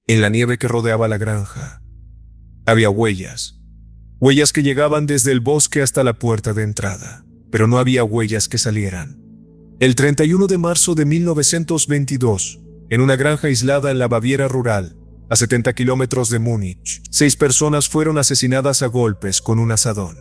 En la nieve que rodeaba la granja, había huellas. Huellas que llegaban desde el bosque hasta la puerta de entrada, pero no había huellas que salieran. El 31 de marzo de 1922, en una granja aislada en la Baviera rural, a 70 kilómetros de Múnich, 6 personas fueron asesinadas a golpes con un azadón.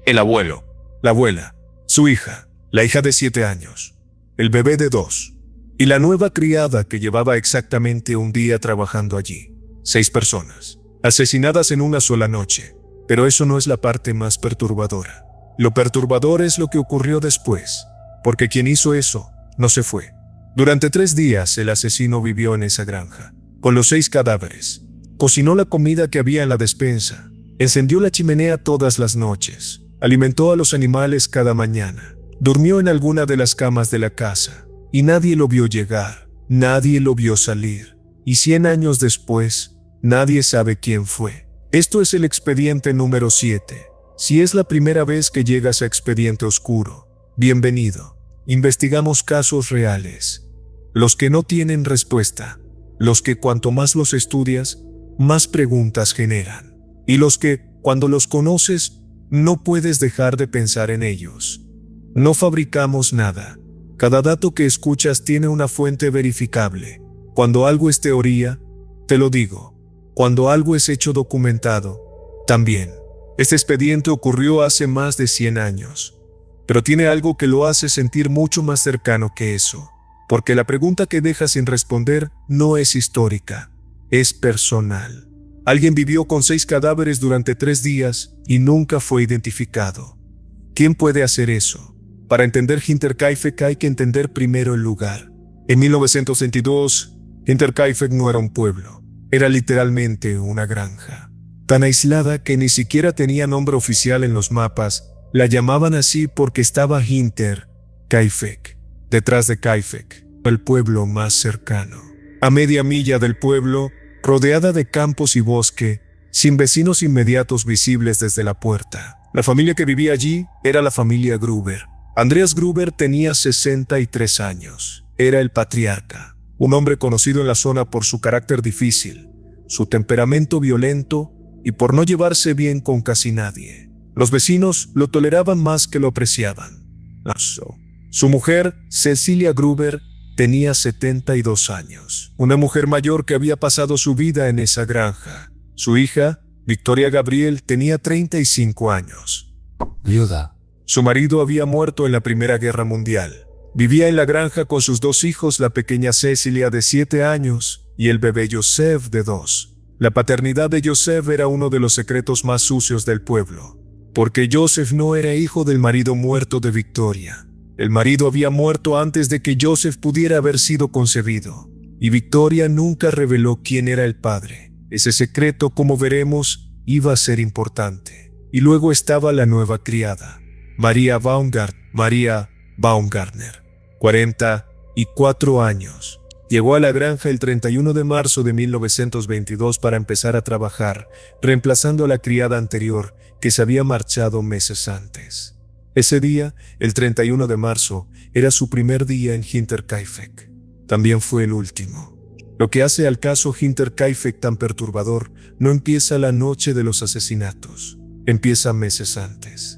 El abuelo, la abuela, su hija, la hija de 7 años, el bebé de 2, y la nueva criada que llevaba exactamente un día trabajando allí. 6 personas, asesinadas en una sola noche. Pero eso no es la parte más perturbadora. Lo perturbador es lo que ocurrió después, porque quien hizo eso no se fue. Durante 3 días el asesino vivió en esa granja, con los 6 cadáveres. Cocinó la comida que había en la despensa, encendió la chimenea todas las noches, alimentó a los animales cada mañana, durmió en alguna de las camas de la casa, y nadie lo vio llegar, nadie lo vio salir, y 100 años después, nadie sabe quién fue. Esto es el expediente número 7. Si es la primera vez que llegas a Expediente Oscuro, bienvenido. Investigamos casos reales. Los que no tienen respuesta. Los que cuanto más los estudias, más preguntas generan. Y los que, cuando los conoces, no puedes dejar de pensar en ellos. No fabricamos nada. Cada dato que escuchas tiene una fuente verificable. Cuando algo es teoría, te lo digo. Cuando algo es hecho documentado, también. Este expediente ocurrió hace más de 100 años, pero tiene algo que lo hace sentir mucho más cercano que eso, porque la pregunta que deja sin responder no es histórica, es personal. Alguien vivió con 6 cadáveres durante 3 días y nunca fue identificado. ¿Quién puede hacer eso? Para entender Hinterkaifeck hay que entender primero el lugar. En 1922, Hinterkaifeck no era un pueblo. Era literalmente una granja, tan aislada que ni siquiera tenía nombre oficial en los mapas. La llamaban así porque estaba Hinterkaifeck, detrás de Kaifeck, el pueblo más cercano. A media milla del pueblo, rodeada de campos y bosque, sin vecinos inmediatos visibles desde la puerta. La familia que vivía allí era la familia Gruber. Andreas Gruber tenía 63 años, era el patriarca. Un hombre conocido en la zona por su carácter difícil, su temperamento violento y por no llevarse bien con casi nadie. Los vecinos lo toleraban más que lo apreciaban. Su mujer, Cecilia Gruber, tenía 72 años, una mujer mayor que había pasado su vida en esa granja. Su hija, Victoria Gabriel, tenía 35 años. Viuda. Su marido había muerto en la Primera Guerra Mundial. Vivía en la granja con sus 2 hijos, la pequeña Cecilia de 7 años y el bebé Joseph de 2. La paternidad de Joseph era uno de los secretos más sucios del pueblo, porque Joseph no era hijo del marido muerto de Victoria. El marido había muerto antes de que Joseph pudiera haber sido concebido, y Victoria nunca reveló quién era el padre. Ese secreto, como veremos, iba a ser importante. Y luego estaba la nueva criada, Maria Baumgartner, 44 años. Llegó a la granja el 31 de marzo de 1922 para empezar a trabajar, reemplazando a la criada anterior que se había marchado meses antes. Ese día, el 31 de marzo, era su primer día en Hinterkaifeck. También fue el último. Lo que hace al caso Hinterkaifeck tan perturbador no empieza la noche de los asesinatos, empieza meses antes.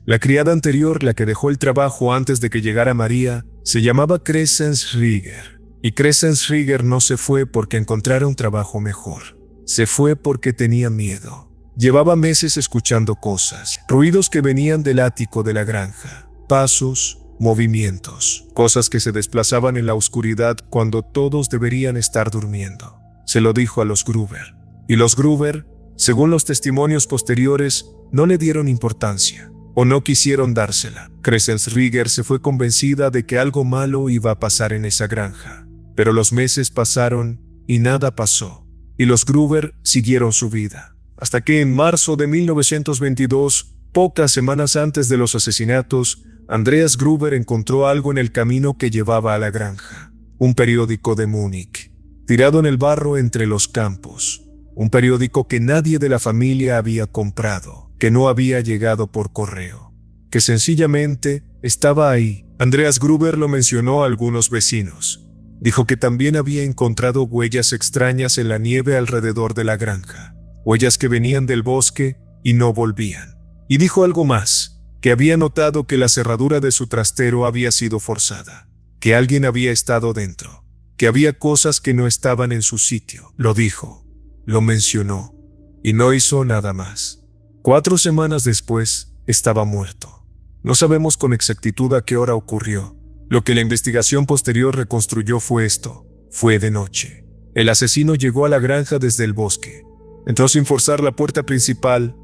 La criada anterior, la que dejó el trabajo antes de que llegara María, se llamaba Crescens Rieger. Y Crescens Rieger no se fue porque encontrara un trabajo mejor. Se fue porque tenía miedo. Llevaba meses escuchando cosas, ruidos que venían del ático de la granja, pasos, movimientos, cosas que se desplazaban en la oscuridad cuando todos deberían estar durmiendo. Se lo dijo a los Gruber. Y los Gruber, según los testimonios posteriores, no le dieron importancia. O no quisieron dársela. Crescens Rieger se fue convencida de que algo malo iba a pasar en esa granja. Pero los meses pasaron y nada pasó. Y los Gruber siguieron su vida. Hasta que en marzo de 1922, pocas semanas antes de los asesinatos, Andreas Gruber encontró algo en el camino que llevaba a la granja. Un periódico de Múnich, tirado en el barro entre los campos. Un periódico que nadie de la familia había comprado, que no había llegado por correo, que sencillamente estaba ahí. Andreas Gruber lo mencionó a algunos vecinos. Dijo que también había encontrado huellas extrañas en la nieve alrededor de la granja, huellas que venían del bosque y no volvían. Y dijo algo más, que había notado que la cerradura de su trastero había sido forzada, que alguien había estado dentro, que había cosas que no estaban en su sitio. Lo dijo, lo mencionó, y no hizo nada más. 4 semanas después, estaba muerto. No sabemos con exactitud a qué hora ocurrió. Lo que la investigación posterior reconstruyó fue esto. Fue de noche. El asesino llegó a la granja desde el bosque. Entró sin forzar la puerta principal,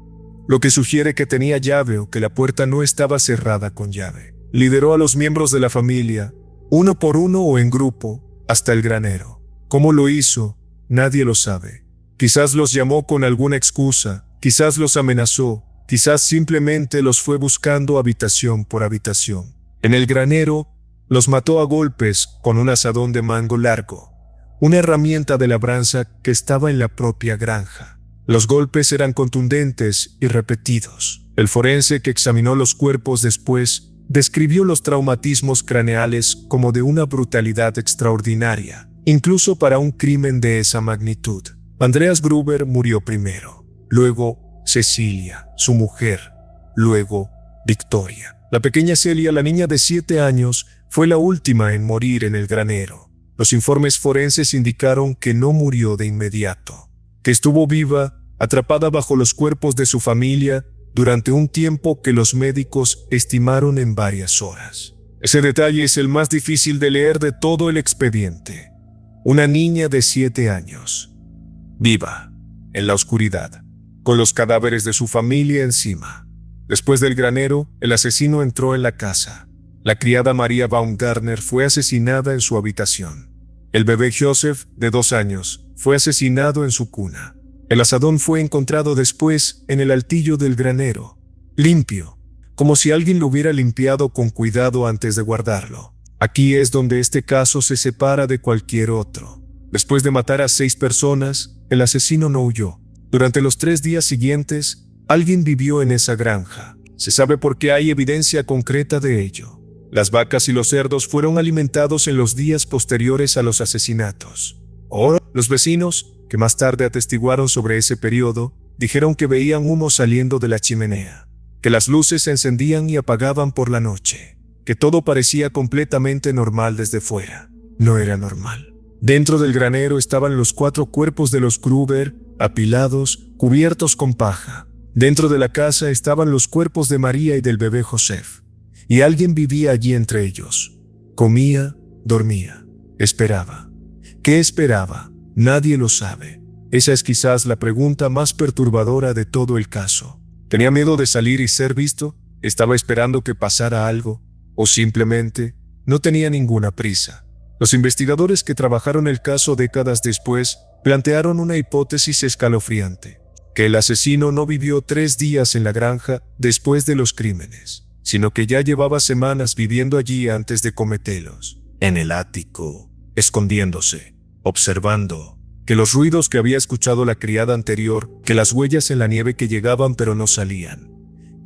lo que sugiere que tenía llave o que la puerta no estaba cerrada con llave. Lideró a los miembros de la familia, uno por uno o en grupo, hasta el granero. ¿Cómo lo hizo? Nadie lo sabe. Quizás los llamó con alguna excusa, quizás los amenazó, quizás simplemente los fue buscando habitación por habitación. En el granero, los mató a golpes con un azadón de mango largo, una herramienta de labranza que estaba en la propia granja. Los golpes eran contundentes y repetidos. El forense que examinó los cuerpos después describió los traumatismos craneales como de una brutalidad extraordinaria, incluso para un crimen de esa magnitud. Andreas Gruber murió primero, luego Cecilia, su mujer, luego Victoria. La pequeña Celia, la niña de 7 años, fue la última en morir en el granero. Los informes forenses indicaron que no murió de inmediato, que estuvo viva, atrapada bajo los cuerpos de su familia, durante un tiempo que los médicos estimaron en varias horas. Ese detalle es el más difícil de leer de todo el expediente. Una niña de 7 años, viva, en la oscuridad, con los cadáveres de su familia encima. Después del granero, el asesino entró en la casa. La criada Maria Baumgartner fue asesinada en su habitación. El bebé Joseph, de 2 años, fue asesinado en su cuna. El asadón fue encontrado después en el altillo del granero, limpio, como si alguien lo hubiera limpiado con cuidado antes de guardarlo. Aquí es donde este caso se separa de cualquier otro. Después de matar a 6 personas, el asesino no huyó. Durante los 3 días siguientes, alguien vivió en esa granja. Se sabe porque hay evidencia concreta de ello. Las vacas y los cerdos fueron alimentados en los días posteriores a los asesinatos. Los vecinos, que más tarde atestiguaron sobre ese periodo, dijeron que veían humo saliendo de la chimenea, que las luces se encendían y apagaban por la noche, que todo parecía completamente normal desde fuera. No era normal. Dentro del granero estaban los 4 cuerpos de los Gruber, apilados, cubiertos con paja. Dentro de la casa estaban los cuerpos de María y del bebé Joseph. Y alguien vivía allí entre ellos. Comía, dormía, esperaba. ¿Qué esperaba? Nadie lo sabe. Esa es quizás la pregunta más perturbadora de todo el caso. ¿Tenía miedo de salir y ser visto? ¿Estaba esperando que pasara algo? ¿O simplemente no tenía ninguna prisa? Los investigadores que trabajaron el caso décadas después plantearon una hipótesis escalofriante: que el asesino no vivió 3 días en la granja después de los crímenes, sino que ya llevaba semanas viviendo allí antes de cometerlos. En el ático, escondiéndose, observando, que los ruidos que había escuchado la criada anterior, que las huellas en la nieve que llegaban pero no salían,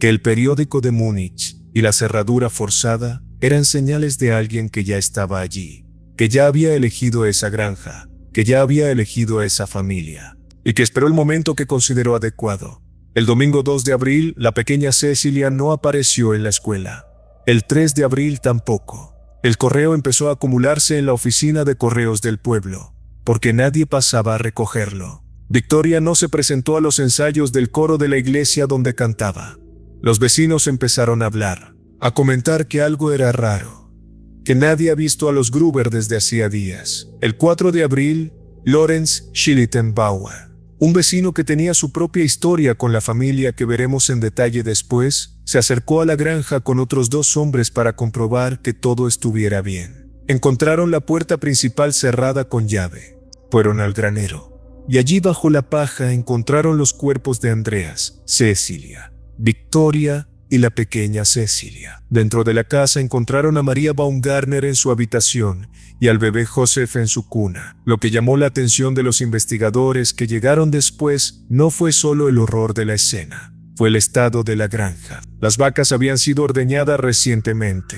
que el periódico de Múnich y la cerradura forzada eran señales de alguien que ya estaba allí, que ya había elegido esa granja, que ya había elegido esa familia, y que esperó el momento que consideró adecuado. El domingo 2 de abril, la pequeña Cecilia no apareció en la escuela. El 3 de abril tampoco. El correo empezó a acumularse en la oficina de correos del pueblo, porque nadie pasaba a recogerlo. Victoria no se presentó a los ensayos del coro de la iglesia donde cantaba. Los vecinos empezaron a hablar, a comentar que algo era raro, que nadie ha visto a los Gruber desde hacía días. El 4 de abril, Lorenz Schlittenbauer, un vecino que tenía su propia historia con la familia que veremos en detalle después, se acercó a la granja con otros 2 hombres para comprobar que todo estuviera bien. Encontraron la puerta principal cerrada con llave. Fueron al granero, y allí bajo la paja encontraron los cuerpos de Andreas, Cecilia, Victoria y la pequeña Cecilia. Dentro de la casa encontraron a Maria Baumgartner en su habitación y al bebé Joseph en su cuna. Lo que llamó la atención de los investigadores que llegaron después no fue solo el horror de la escena, fue el estado de la granja. Las vacas habían sido ordeñadas recientemente.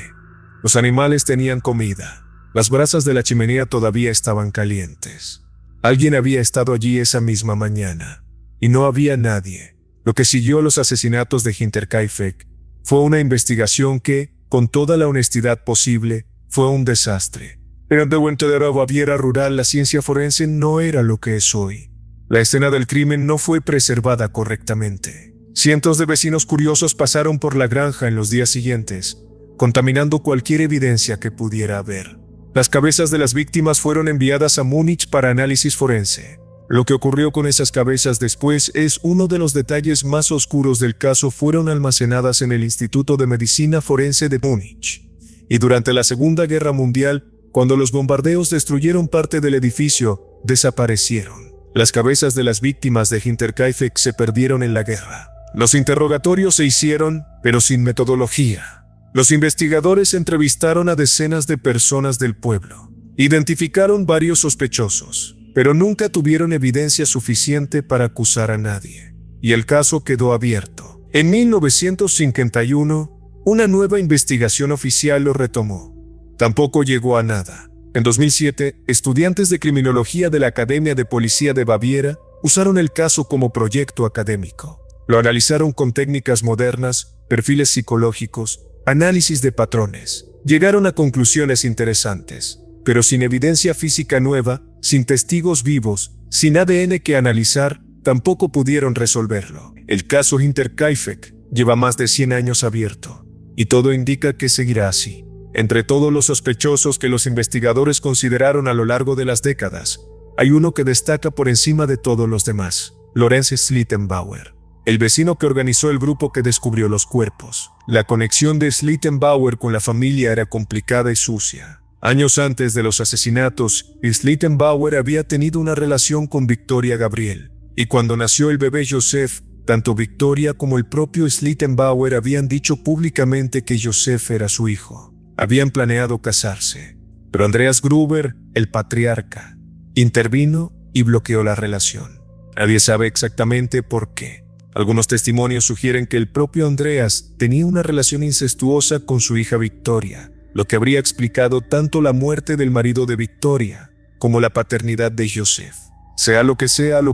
Los animales tenían comida, Las brasas de la chimenea todavía estaban calientes. Alguien había estado allí esa misma mañana, y no había nadie. Lo que siguió a los asesinatos de Hinterkaifeck fue una investigación que, con toda la honestidad posible, fue un desastre. En la Baviera rural, la ciencia forense no era lo que es hoy. La escena del crimen no fue preservada correctamente. Cientos de vecinos curiosos pasaron por la granja en los días siguientes, contaminando cualquier evidencia que pudiera haber. Las cabezas de las víctimas fueron enviadas a Múnich para análisis forense. Lo que ocurrió con esas cabezas después es uno de los detalles más oscuros del caso. Fueron almacenadas en el Instituto de Medicina Forense de Múnich. Y durante la Segunda Guerra Mundial, cuando los bombardeos destruyeron parte del edificio, desaparecieron. Las cabezas de las víctimas de Hinterkaifeck se perdieron en la guerra. Los interrogatorios se hicieron, pero sin metodología. Los investigadores entrevistaron a decenas de personas del pueblo. Identificaron varios sospechosos, pero nunca tuvieron evidencia suficiente para acusar a nadie. Y el caso quedó abierto. En 1951, una nueva investigación oficial lo retomó. Tampoco llegó a nada. En 2007, estudiantes de criminología de la Academia de Policía de Baviera usaron el caso como proyecto académico. Lo analizaron con técnicas modernas, perfiles psicológicos, análisis de patrones. Llegaron a conclusiones interesantes, pero sin evidencia física nueva, sin testigos vivos, sin ADN que analizar, tampoco pudieron resolverlo. El caso Hinterkaifeck lleva más de 100 años abierto, y todo indica que seguirá así. Entre todos los sospechosos que los investigadores consideraron a lo largo de las décadas, hay uno que destaca por encima de todos los demás: Lorenz Schlittenbauer, el vecino que organizó el grupo que descubrió los cuerpos. La conexión de Schlittenbauer con la familia era complicada y sucia. Años antes de los asesinatos, Schlittenbauer había tenido una relación con Victoria Gabriel, y cuando nació el bebé Joseph, tanto Victoria como el propio Schlittenbauer habían dicho públicamente que Joseph era su hijo. Habían planeado casarse, pero Andreas Gruber, el patriarca, intervino y bloqueó la relación. Nadie sabe exactamente por qué. Algunos testimonios sugieren que el propio Andreas tenía una relación incestuosa con su hija Victoria, lo que habría explicado tanto la muerte del marido de Victoria como la paternidad de Joseph. Sea lo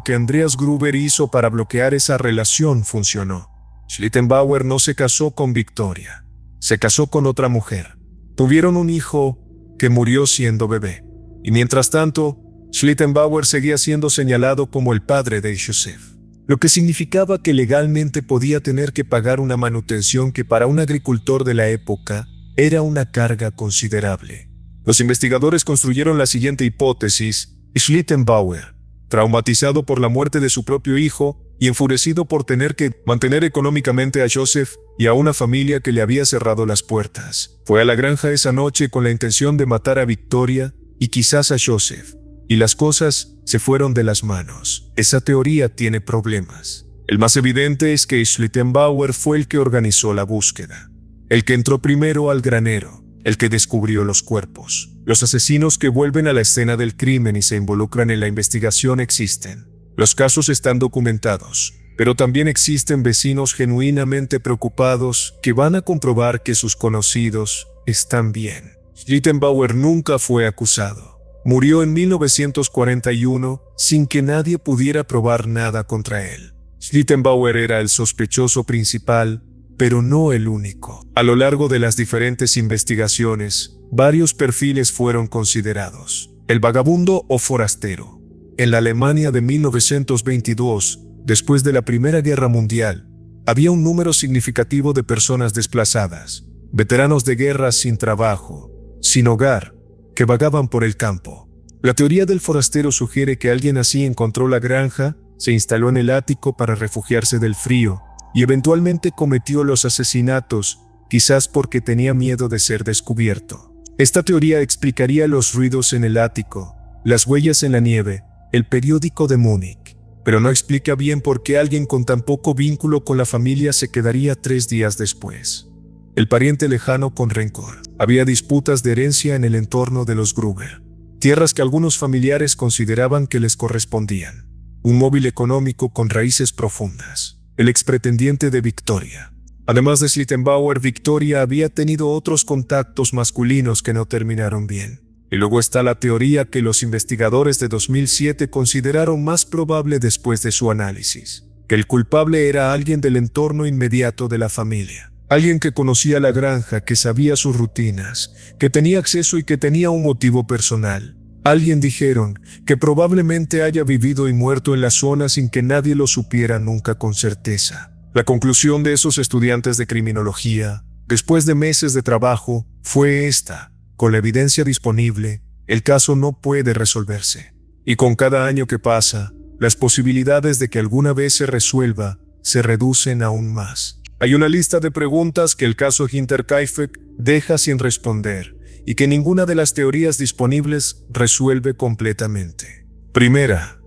que Andreas Gruber hizo para bloquear esa relación funcionó. Schlittenbauer no se casó con Victoria, se casó con otra mujer. Tuvieron un hijo que murió siendo bebé, y mientras tanto, Schlittenbauer seguía siendo señalado como el padre de Joseph, lo que significaba que legalmente podía tener que pagar una manutención que para un agricultor de la época era una carga considerable. Los investigadores construyeron la siguiente hipótesis: Schlittenbauer, traumatizado por la muerte de su propio hijo y enfurecido por tener que mantener económicamente a Joseph y a una familia que le había cerrado las puertas, fue a la granja esa noche con la intención de matar a Victoria y quizás a Joseph, y las cosas se fueron de las manos. Esa teoría tiene problemas. El más evidente es que Schlittenbauer fue el que organizó la búsqueda, el que entró primero al granero, el que descubrió los cuerpos. Los asesinos que vuelven a la escena del crimen y se involucran en la investigación existen. Los casos están documentados, pero también existen vecinos genuinamente preocupados que van a comprobar que sus conocidos están bien. Schlittenbauer nunca fue acusado. Murió en 1941 sin que nadie pudiera probar nada contra él. Schlittenbauer era el sospechoso principal, pero no el único. A lo largo de las diferentes investigaciones, varios perfiles fueron considerados. El vagabundo o forastero. En la Alemania de 1922, después de la Primera Guerra Mundial, había un número significativo de personas desplazadas, veteranos de guerra sin trabajo, sin hogar, que vagaban por el campo. La teoría del forastero sugiere que alguien así encontró la granja, se instaló en el ático para refugiarse del frío y eventualmente cometió los asesinatos, quizás porque tenía miedo de ser descubierto. Esta teoría explicaría los ruidos en el ático, las huellas en la nieve, el periódico de Múnich, pero no explica bien por qué alguien con tan poco vínculo con la familia se quedaría 3 días después. El pariente lejano con rencor. Había disputas de herencia en el entorno de los Gruber, tierras que algunos familiares consideraban que les correspondían. Un móvil económico con raíces profundas. El expretendiente de Victoria. Además de Schlittenbauer, Victoria había tenido otros contactos masculinos que no terminaron bien. Y luego está la teoría que los investigadores de 2007 consideraron más probable después de su análisis, que el culpable era alguien del entorno inmediato de la familia. Alguien que conocía la granja, que sabía sus rutinas, que tenía acceso y que tenía un motivo personal. Alguien, dijeron, que probablemente haya vivido y muerto en la zona sin que nadie lo supiera nunca con certeza. La conclusión de esos estudiantes de criminología, después de meses de trabajo, fue esta: con la evidencia disponible, el caso no puede resolverse. Y con cada año que pasa, las posibilidades de que alguna vez se resuelva se reducen aún más. Hay una lista de preguntas que el caso Hinterkaifeck deja sin responder y que ninguna de las teorías disponibles resuelve completamente. Primera,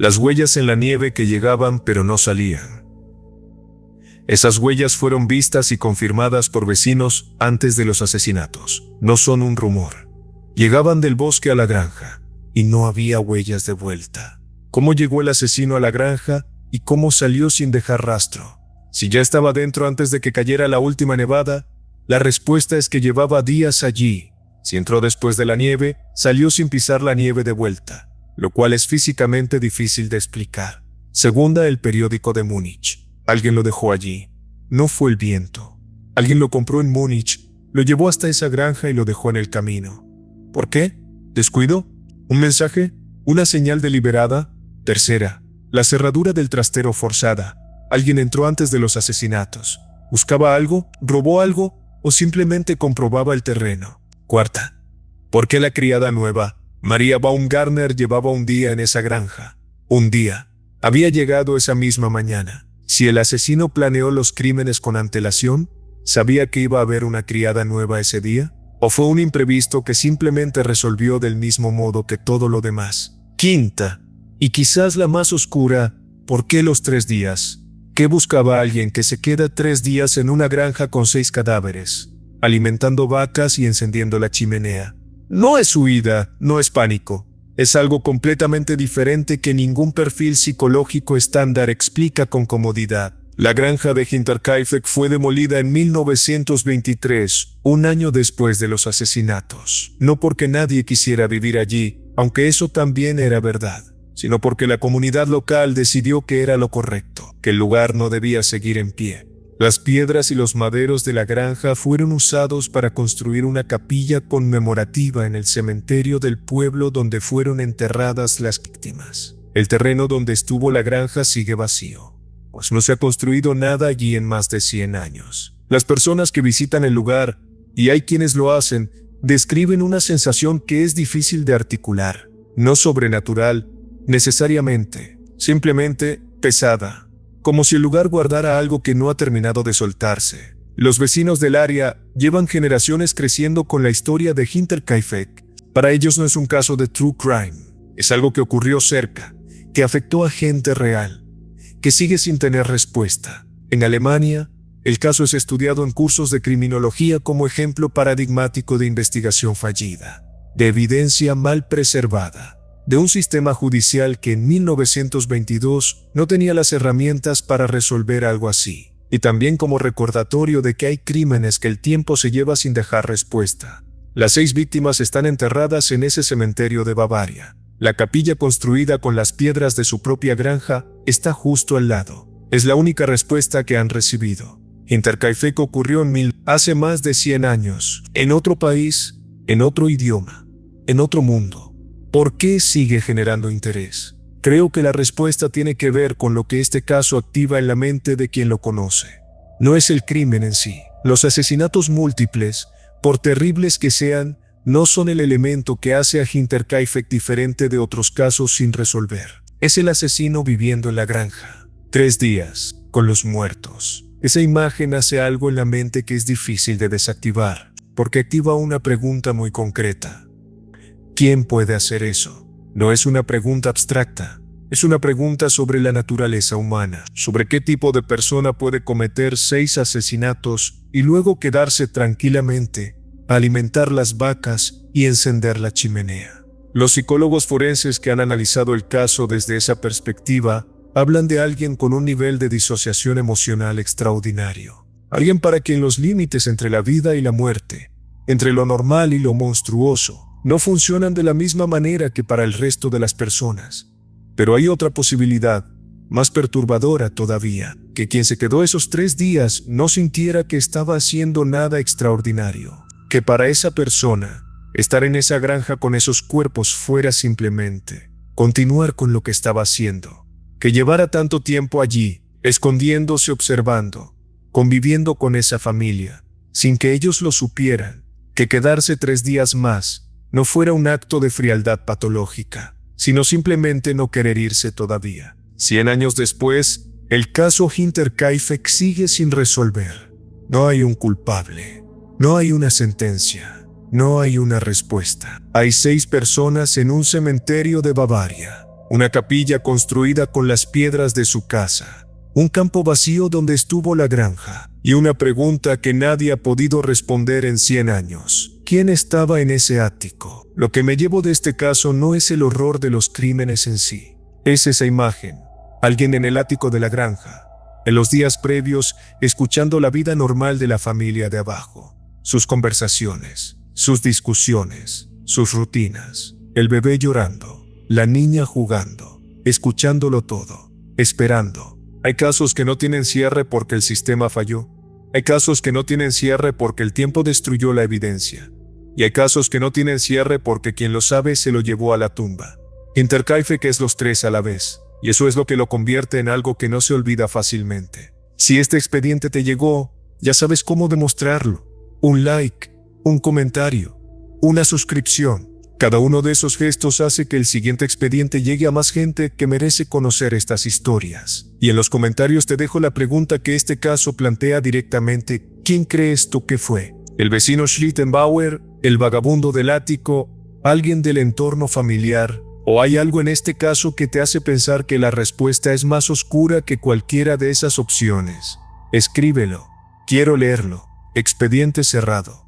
las huellas en la nieve que llegaban pero no salían. Esas huellas fueron vistas y confirmadas por vecinos antes de los asesinatos. No son un rumor. Llegaban del bosque a la granja y no había huellas de vuelta. ¿Cómo llegó el asesino a la granja y cómo salió sin dejar rastro? Si ya estaba dentro antes de que cayera la última nevada, la respuesta es que llevaba días allí. Si entró después de la nieve, salió sin pisar la nieve de vuelta, lo cual es físicamente difícil de explicar. Segunda, el periódico de Múnich. Alguien lo dejó allí. No fue el viento. Alguien lo compró en Múnich, lo llevó hasta esa granja y lo dejó en el camino. ¿Por qué? ¿Descuido? ¿Un mensaje? ¿Una señal deliberada? Tercera, la cerradura del trastero forzada. Alguien entró antes de los asesinatos. ¿Buscaba algo? ¿Robó algo? ¿O simplemente comprobaba el terreno? Cuarta, ¿por qué la criada nueva, María Baumgartner, llevaba un día en esa granja? Un día. Había llegado esa misma mañana. Si el asesino planeó los crímenes con antelación, ¿sabía que iba a haber una criada nueva ese día? ¿O fue un imprevisto que simplemente resolvió del mismo modo que todo lo demás? Quinta, y quizás la más oscura, ¿por qué los 3 días? ¿Qué buscaba alguien que se queda 3 días en una granja con 6 cadáveres, alimentando vacas y encendiendo la chimenea? No es huida, no es pánico. Es algo completamente diferente que ningún perfil psicológico estándar explica con comodidad. La granja de Hinterkaifeck fue demolida en 1923, un año después de los asesinatos. No porque nadie quisiera vivir allí, aunque eso también era verdad, sino porque la comunidad local decidió que era lo correcto, que el lugar no debía seguir en pie. Las piedras y los maderos de la granja fueron usados para construir una capilla conmemorativa en el cementerio del pueblo donde fueron enterradas las víctimas. El terreno donde estuvo la granja sigue vacío, pues no se ha construido nada allí en más de 100 años. Las personas que visitan el lugar, y hay quienes lo hacen, describen una sensación que es difícil de articular, no sobrenatural necesariamente, simplemente pesada, como si el lugar guardara algo que no ha terminado de soltarse. Los vecinos del área llevan generaciones creciendo con la historia de Hinterkaifeck. Para ellos no es un caso de true crime, es algo que ocurrió cerca, que afectó a gente real, que sigue sin tener respuesta. En Alemania, el caso es estudiado en cursos de criminología como ejemplo paradigmático de investigación fallida, de evidencia mal preservada, de un sistema judicial que en 1922 no tenía las herramientas para resolver algo así, y también como recordatorio de que hay crímenes que el tiempo se lleva sin dejar respuesta. Las 6 víctimas están enterradas en ese cementerio de Bavaria. La capilla construida con las piedras de su propia granja está justo al lado. Es la única respuesta que han recibido. Hinterkaifeck ocurrió hace más de 100 años, en otro país, en otro idioma, en otro mundo. ¿Por qué sigue generando interés? Creo que la respuesta tiene que ver con lo que este caso activa en la mente de quien lo conoce. No es el crimen en sí. Los asesinatos múltiples, por terribles que sean, no son el elemento que hace a Hinterkaifeck diferente de otros casos sin resolver. Es el asesino viviendo en la granja. 3 días, con los muertos. Esa imagen hace algo en la mente que es difícil de desactivar, porque activa una pregunta muy concreta. ¿Quién puede hacer eso? No es una pregunta abstracta, es una pregunta sobre la naturaleza humana, sobre qué tipo de persona puede cometer 6 asesinatos y luego quedarse tranquilamente, alimentar las vacas y encender la chimenea. Los psicólogos forenses que han analizado el caso desde esa perspectiva hablan de alguien con un nivel de disociación emocional extraordinario. Alguien para quien los límites entre la vida y la muerte, entre lo normal y lo monstruoso, no funcionan de la misma manera que para el resto de las personas. Pero hay otra posibilidad, más perturbadora todavía, que quien se quedó esos 3 días no sintiera que estaba haciendo nada extraordinario. Que para esa persona, estar en esa granja con esos cuerpos fuera simplemente continuar con lo que estaba haciendo. Que llevara tanto tiempo allí, escondiéndose, observando, conviviendo con esa familia, sin que ellos lo supieran, que quedarse 3 días más no fuera un acto de frialdad patológica, sino simplemente no querer irse todavía. 100 años después, el caso Hinterkaifeck sigue sin resolver. No hay un culpable, no hay una sentencia, no hay una respuesta. Hay 6 personas en un cementerio de Bavaria, una capilla construida con las piedras de su casa, un campo vacío donde estuvo la granja, y una pregunta que nadie ha podido responder en 100 años. ¿Quién estaba en ese ático? Lo que me llevo de este caso no es el horror de los crímenes en sí, es esa imagen. Alguien en el ático de la granja, en los días previos, escuchando la vida normal de la familia de abajo, sus conversaciones, sus discusiones, sus rutinas, el bebé llorando, la niña jugando, escuchándolo todo, esperando. Hay casos que no tienen cierre porque el sistema falló. Hay casos que no tienen cierre porque el tiempo destruyó la evidencia. Y hay casos que no tienen cierre porque quien lo sabe se lo llevó a la tumba. Hinterkaifeck es los 3 a la vez, y eso es lo que lo convierte en algo que no se olvida fácilmente. Si este expediente te llegó, ya sabes cómo demostrarlo. Un like, un comentario, una suscripción. Cada uno de esos gestos hace que el siguiente expediente llegue a más gente que merece conocer estas historias. Y en los comentarios te dejo la pregunta que este caso plantea directamente: ¿quién crees tú que fue? ¿El vecino Schlittenbauer? ¿El vagabundo del ático? ¿Alguien del entorno familiar? ¿O hay algo en este caso que te hace pensar que la respuesta es más oscura que cualquiera de esas opciones? Escríbelo. Quiero leerlo. Expediente cerrado.